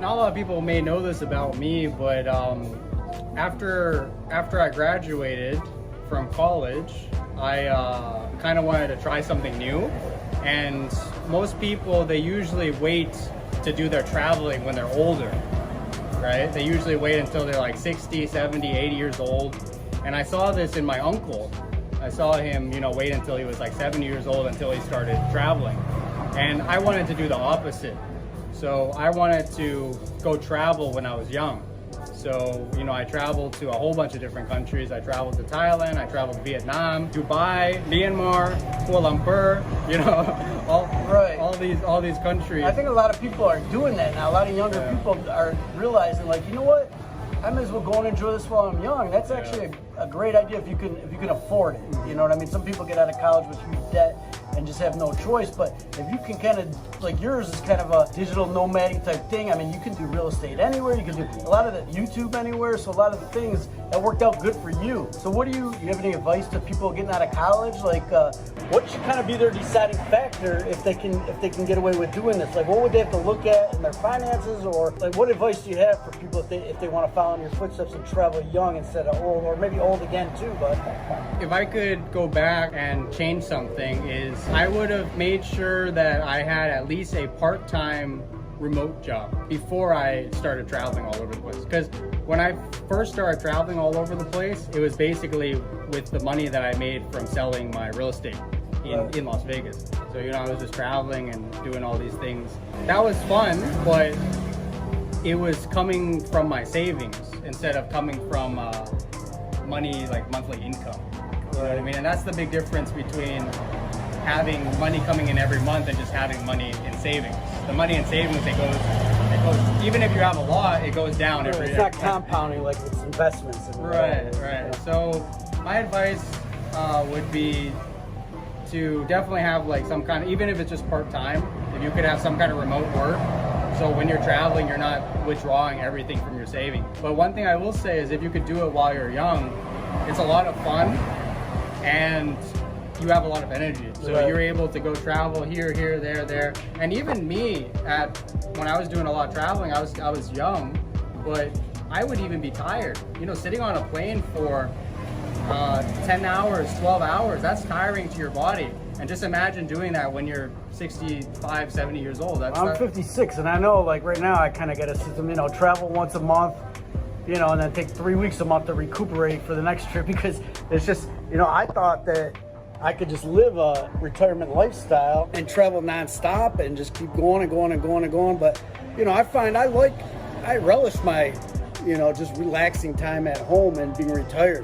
not a lot of people may know this about me, but after I graduated from college, I kind of wanted to try something new. And most people, they usually wait to do their traveling when they're older, right? They usually wait until they're like 60, 70, 80 years old. And I saw this in my uncle. I saw him, wait until he was like 70 years old until he started traveling. And I wanted to do the opposite. So I wanted to go travel when I was young. So, I traveled to a whole bunch of different countries. I traveled to Thailand, I traveled to Vietnam, Dubai, Myanmar, Kuala Lumpur, all these countries. I think a lot of people are doing that now. A lot of younger people are realizing, like, you know what? I may as well go and enjoy this while I'm young. That's actually a great idea if you can afford it. You know what I mean? Some people get out of college with huge debt and just have no choice. But if you can kind of, like yours is kind of a digital nomadic type thing. I mean, you can do real estate anywhere. You can do a lot of the YouTube anywhere. So a lot of the things that worked out good for you. So what do you have any advice to people getting out of college? Like, what should kind of be their deciding factor if they can get away with doing this? Like, what would they have to look at in their finances, or like, what advice do you have for people if they want to follow in your footsteps and travel young instead of old, or maybe old again too? But if I could go back and change something, is I would have made sure that I had at least a part-time remote job before I started traveling all over the place. Because when I first started traveling all over the place, it was basically with the money that I made from selling my real estate in Las Vegas. So, I was just traveling and doing all these things. That was fun, but it was coming from my savings instead of coming from money, like monthly income. You know what I mean? And that's the big difference between having money coming in every month and just having money in savings. The money in savings, it goes, even if you have a lot, it goes down every year. It's not compounding like it's investments. Right. So my advice would be to definitely have like some kind of, even if it's just part-time, if you could have some kind of remote work. So when you're traveling, you're not withdrawing everything from your savings. But one thing I will say is if you could do it while you're young, it's a lot of fun and you have a lot of energy. So you're able to go travel here, there. And even me, when I was doing a lot of traveling, I was young, but I would even be tired. Sitting on a plane for 10 hours, 12 hours, that's tiring to your body. And just imagine doing that when you're 65, 70 years old. I'm 56, and I know, like, right now I kind of get a system, travel once a month, and then take 3 weeks a month to recuperate for the next trip, because it's just, I thought that I could just live a retirement lifestyle and travel nonstop and just keep going and going and going and going. But, I find I relish my, just relaxing time at home and being retired.